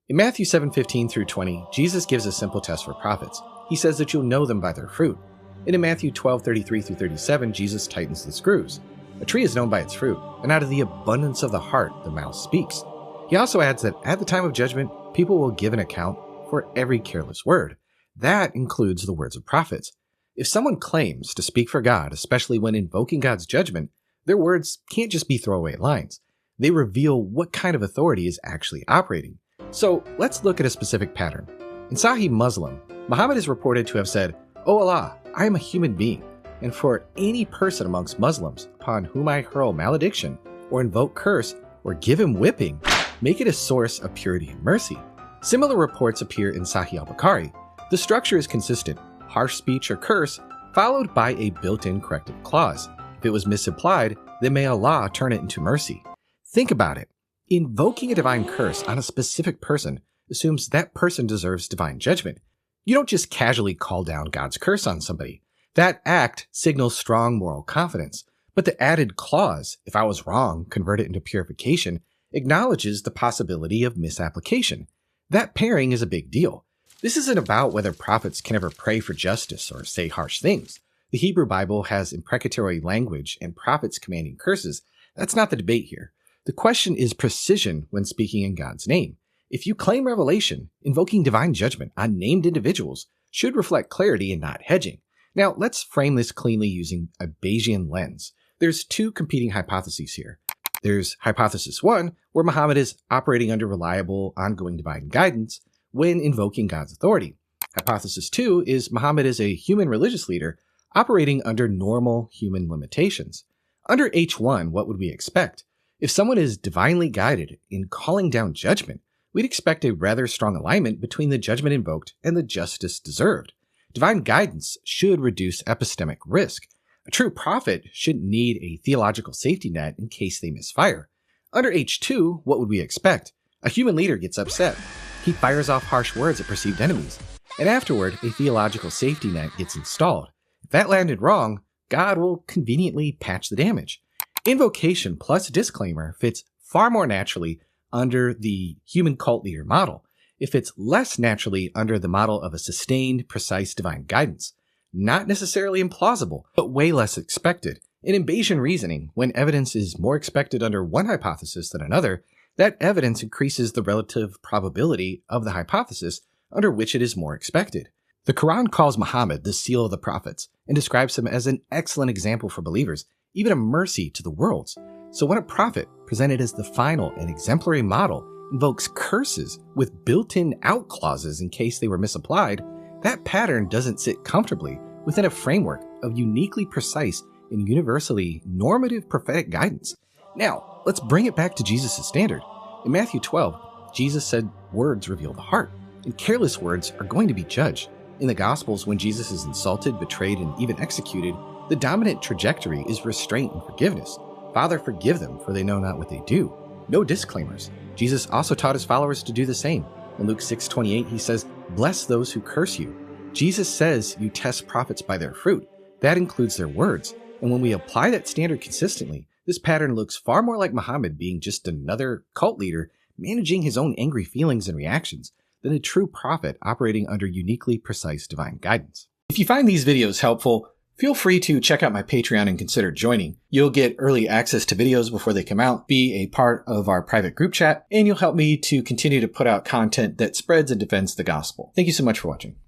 In Matthew 7:15 through 20, Jesus gives a simple test for prophets. He says that you'll know them by their fruit. And in Matthew 12:33 through 37, Jesus tightens the screws. A tree is known by its fruit, and out of the abundance of the heart, the mouth speaks. He also adds that at the time of judgment, people will give an account for every careless word. That includes the words of prophets. If someone claims to speak for God, especially when invoking God's judgment, their words can't just be throwaway lines. They reveal what kind of authority is actually operating. So let's look at a specific pattern. In Sahih Muslim, Muhammad is reported to have said, "O Allah, I am a human being, and for any person amongst Muslims upon whom I hurl malediction, or invoke curse, or give him whipping, make it a source of purity and mercy." Similar reports appear in Sahih al-Bukhari. The structure is consistent: harsh speech or curse, followed by a built-in corrective clause. If it was misapplied, then may Allah turn it into mercy. Think about it. Invoking a divine curse on a specific person assumes that person deserves divine judgment. You don't just casually call down God's curse on somebody. That act signals strong moral confidence. But the added clause, "if I was wrong, convert it into purification," acknowledges the possibility of misapplication. That pairing is a big deal. This isn't about whether prophets can ever pray for justice or say harsh things. The Hebrew Bible has imprecatory language and prophets commanding curses. That's not the debate here. The question is precision when speaking in God's name. If you claim revelation, invoking divine judgment on named individuals should reflect clarity and not hedging. Now, let's frame this cleanly using a Bayesian lens. There's two competing hypotheses here. There's hypothesis 1, where Muhammad is operating under reliable, ongoing divine guidance when invoking God's authority. Hypothesis 2 is Muhammad is a human religious leader operating under normal human limitations. Under H1, what would we expect? If someone is divinely guided in calling down judgment, we'd expect a rather strong alignment between the judgment invoked and the justice deserved. Divine guidance should reduce epistemic risk. A true prophet shouldn't need a theological safety net in case they misfire. Under H2, what would we expect? A human leader gets upset. He fires off harsh words at perceived enemies. And afterward, a theological safety net gets installed. If that landed wrong, God will conveniently patch the damage. Invocation plus disclaimer fits far more naturally under the human cult leader model. It fits less naturally under the model of a sustained, precise divine guidance. Not necessarily implausible, but way less expected. And in Bayesian reasoning, when evidence is more expected under one hypothesis than another, that evidence increases the relative probability of the hypothesis under which it is more expected. The Quran calls Muhammad the seal of the prophets and describes him as an excellent example for believers, even a mercy to the worlds. So when a prophet, presented as the final and exemplary model, invokes curses with built-in out clauses in case they were misapplied, that pattern doesn't sit comfortably within a framework of uniquely precise and universally normative prophetic guidance. Now, let's bring it back to Jesus' standard. In Matthew 12, Jesus said words reveal the heart, and careless words are going to be judged. In the Gospels, when Jesus is insulted, betrayed, and even executed, the dominant trajectory is restraint and forgiveness. Father, forgive them, for they know not what they do. No disclaimers. Jesus also taught his followers to do the same. In Luke 6:28, he says, "Bless those who curse you." Jesus says you test prophets by their fruit. That includes their words. And when we apply that standard consistently, this pattern looks far more like Muhammad being just another cult leader managing his own angry feelings and reactions than a true prophet operating under uniquely precise divine guidance. If you find these videos helpful, feel free to check out my Patreon and consider joining. You'll get early access to videos before they come out, be a part of our private group chat, and you'll help me to continue to put out content that spreads and defends the gospel. Thank you so much for watching.